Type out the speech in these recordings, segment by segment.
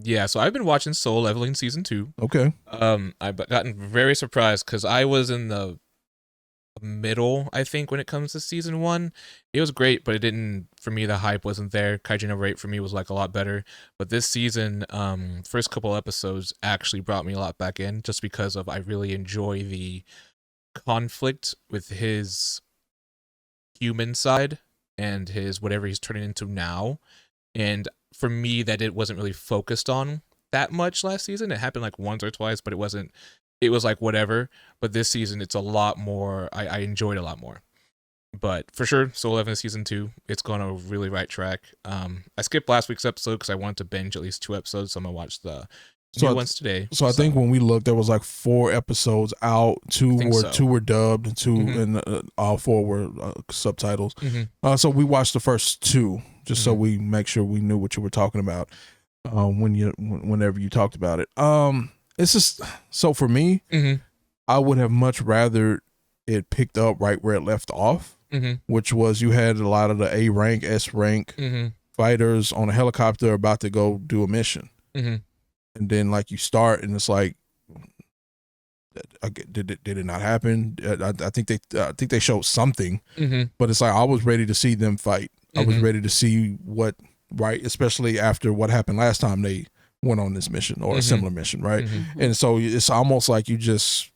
Yeah, so I've been watching Soul Leveling season 2. Okay. I've gotten very surprised because I was in the middle, I think, when it comes to season 1. It was great, but it didn't, for me, the hype wasn't there. Kaiju Number 8 for me was like a lot better. But this season, first couple episodes actually brought me a lot back in, just because of I really enjoy the conflict with his human side and his whatever he's turning into now. And for me, that it wasn't really focused on that much last season. It happened like once or twice, but it was like whatever. But this season, it's a lot more. I enjoyed it a lot more. But for sure, Soul 11 season 2, it's going to really right track. I skipped last week's episode because I wanted to binge at least 2 episodes, so I'm going to watch the new ones today. So I think when we looked, there was like 4 episodes out. Two were dubbed, and 2 and all 4 were subtitles. So we watched the first 2 just so we make sure we knew what you were talking about whenever you talked about it. It's just, so for me, I would have much rather it picked up right where it left off, which was you had a lot of the A rank, S rank fighters on a helicopter about to go do a mission. And then like you start and it's like, did it not happen? I think they showed something, but it's like I was ready to see them fight. I was ready to see what, right, especially after what happened last time they went on this mission or a similar mission, right? And so it's almost like you just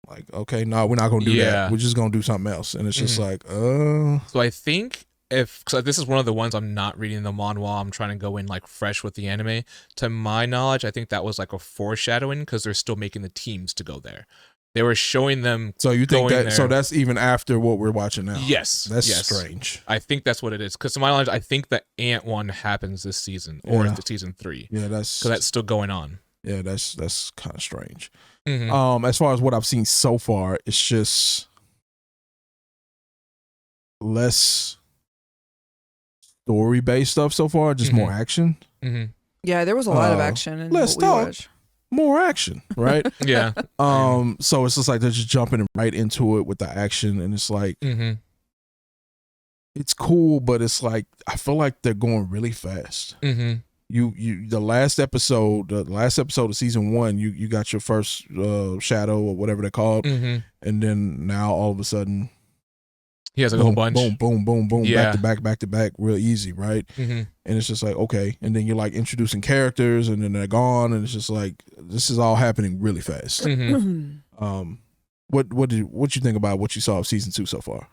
like, okay, no, we're not gonna do that. We're just gonna do something else, and it's just like, So I think because this is one of the ones I'm not reading the manhwa, I'm trying to go in like fresh with the anime. To my knowledge, I think that was like a foreshadowing because they're still making the teams to go there. They were showing them. So you think that? There. So that's even after what we're watching now. Yes, that's strange. I think that's what it is. Because to my knowledge, I think the Ant one happens this season or season 3. Yeah, because that's still going on. Yeah, that's kind of strange. As far as what I've seen so far, it's just less story based stuff so far. Just more action. Yeah, there was a lot of action. And less talk. More action, right? Yeah. So it's just like they're just jumping right into it with the action, and it's like it's cool, but it's like I feel like they're going really fast. The last episode of season 1, you got your first shadow or whatever they're called, and then now all of a sudden he has a whole bunch. Boom, back to back, real easy, right? And it's just like, okay, and then you're like introducing characters, and then they're gone, and it's just like this is all happening really fast. What you think about what you saw of season 2 so far?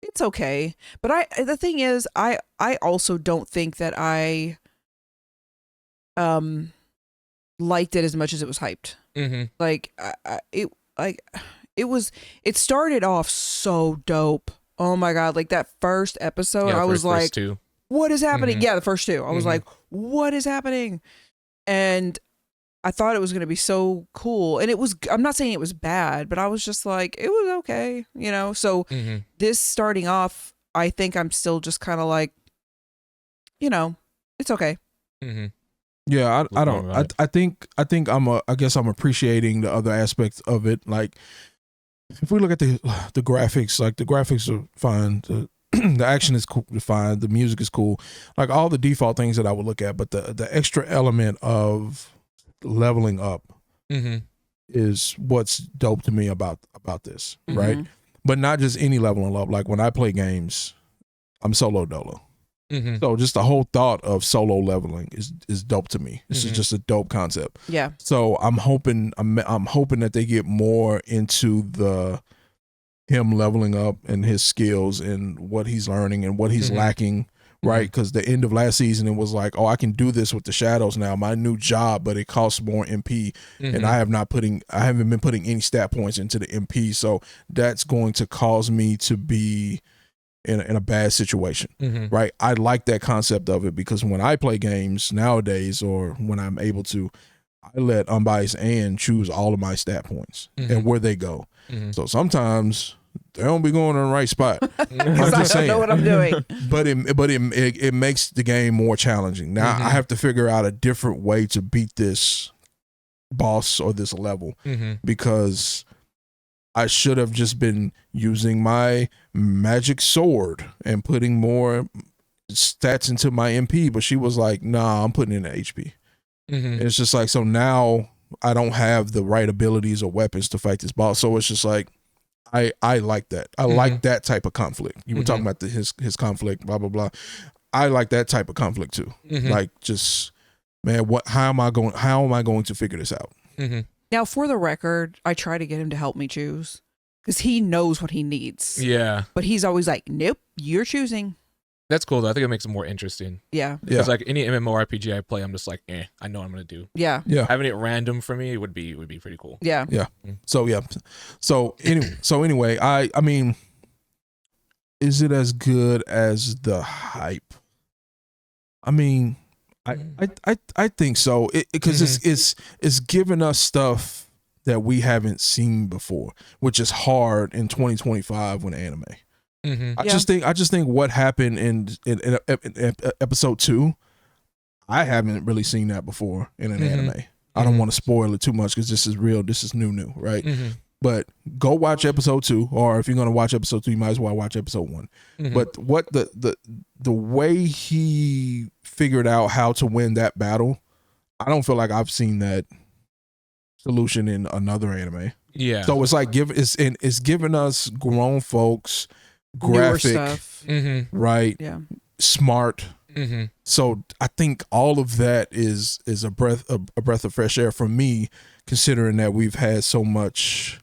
It's okay, but the thing is, I also don't think that I liked it as much as it was hyped. Like it started off so dope. Oh my god, like that first episode, I was like, what is happening? Yeah, the first 2. I was like, what is happening? And I thought it was going to be so cool. And it was, I'm not saying it was bad, but I was just like, it was okay, you know? So this starting off, I think I'm still just kind of like, you know, it's okay. Yeah, I don't, I think I guess I'm appreciating the other aspects of it. Like if we look at the graphics, like the graphics are fine. The action is cool, fine. The music is cool. Like all the default things that I would look at, but the extra element of leveling up is what's dope to me about this, right? But not just any leveling up. Like when I play games, I'm solo dolo. So just the whole thought of solo leveling is dope to me. This is just a dope concept. Yeah. So I'm hoping that they get more into him leveling up and his skills and what he's learning and what he's lacking. Right, because the end of last season, it was like, oh, I can do this with the shadows now. My new job, but it costs more MP, and I haven't been putting any stat points into the MP, so that's going to cause me to be in a bad situation. Right, I like that concept of it because when I play games nowadays, or when I'm able to, I let unbiased and choose all of my stat points and where they go. So sometimes they don't be going in the right spot. I'm just saying. I don't know what I'm doing. But it makes the game more challenging. Now I have to figure out a different way to beat this boss or this level because I should have just been using my magic sword and putting more stats into my MP, but she was like, nah, I'm putting in the HP. And it's just like, so now I don't have the right abilities or weapons to fight this boss. So it's just like, I like that. I like that type of conflict. You were talking about his conflict, blah, blah, blah. I like that type of conflict too. Like, just, man, how am I going to figure this out? Now, for the record, I try to get him to help me choose because he knows what he needs. Yeah. But he's always like, nope, you're choosing. That's cool, though. I think it makes it more interesting. Yeah. Because like any MMORPG I play, I'm just like, I know what I'm going to do. Yeah. Having it random for me would be pretty cool. Yeah. So, anyway, I mean, is it as good as the hype? I mean, I think so, because it's giving us stuff that we haven't seen before, which is hard in 2025 when anime. I just think what happened in episode 2, I haven't really seen that before in an anime. I don't want to spoil it too much because this is real. This is new, right? But go watch episode 2, or if you're gonna watch episode 2, you might as well watch episode 1. But what the way he figured out how to win that battle, I don't feel like I've seen that solution in another anime. Yeah. So it's like it's giving us grown folks graphic stuff. Right? Yeah. Smart. So I think all of that is a breath of fresh air for me, considering that we've had so much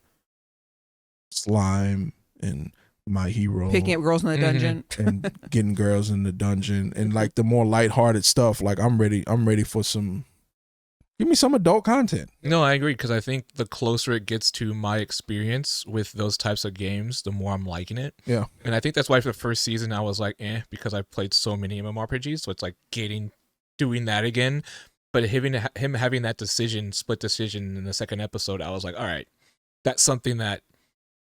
slime and My Hero, picking up girls in the dungeon and getting girls in the dungeon, and like the more lighthearted stuff. Like I'm ready for some. Give me some adult content. No, I agree, because I think the closer it gets to my experience with those types of games, the more I'm liking it. Yeah. And I think that's why for the first season I was like, because I played so many MMORPGs, so it's like doing that again. But him having that split decision in the second episode, I was like, all right, that's something that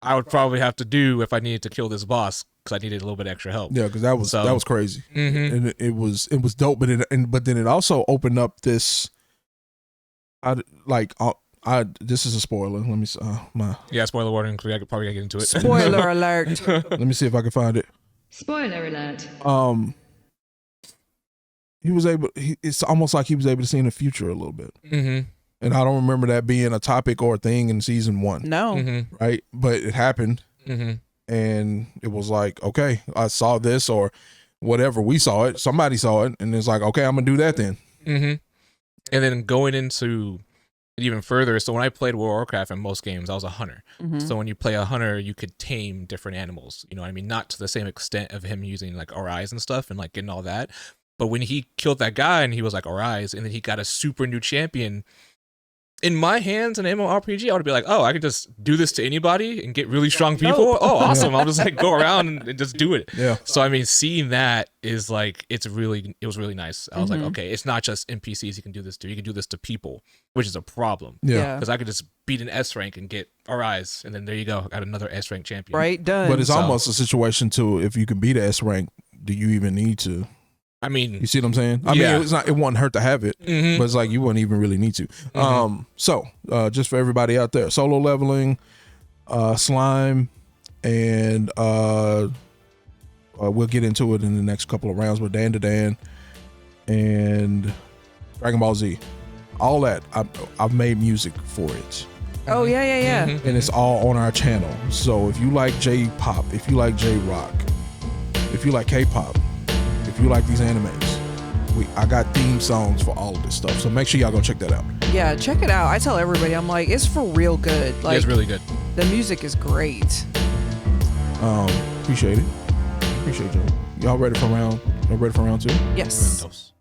I would probably have to do if I needed to kill this boss, because I needed a little bit extra help. Yeah, because that was crazy, and it was dope. But then it also opened up this. This is a spoiler. Let me spoiler warning, because I could probably get into it. Spoiler alert. Let me see if I can find it. Spoiler alert. It's almost like he was able to see in the future a little bit. And I don't remember that being a topic or a thing in season 1. No. Right? But it happened. And it was like, okay, I saw this or whatever. We saw it. Somebody saw it. And it's like, okay, I'm going to do that then. And then going into it even further, so when I played World of Warcraft in most games, I was a hunter. So when you play a hunter, you could tame different animals. You know what I mean? Not to the same extent of him using like RIs and stuff and like getting all that. But when he killed that guy and he was like RIs, and then he got a super new champion, in my hands in MMORPG, I would be like, oh, I could just do this to anybody and get really strong people. Oh, awesome. I'll just like go around and just do it. Yeah. So, I mean, seeing that is like, it was really nice. I was like, okay, it's not just NPCs you can do this to. You can do this to people, which is a problem. Yeah. Because I could just beat an S rank and get RIs, and then there you go. I got another S rank champion. Right, done. But it's almost a situation too, if you can beat an S rank, do you even need to? I mean, you see what I'm saying? I mean, it wouldn't hurt to have it, but it's like you wouldn't even really need to. So just for everybody out there, solo leveling, slime, and we'll get into it in the next couple of rounds. But Dan to Dan and Dragon Ball Z, all that I've made music for it. Oh yeah. And it's all on our channel. So if you like J-pop, if you like J-rock, if you like K-pop, if you like these animes, I got theme songs for all of this stuff. So make sure y'all go check that out. Yeah, check it out. I tell everybody, I'm like, it's for real good. Like, it's really good. The music is great. Appreciate it. Appreciate y'all. Y'all ready for round 2? Yes.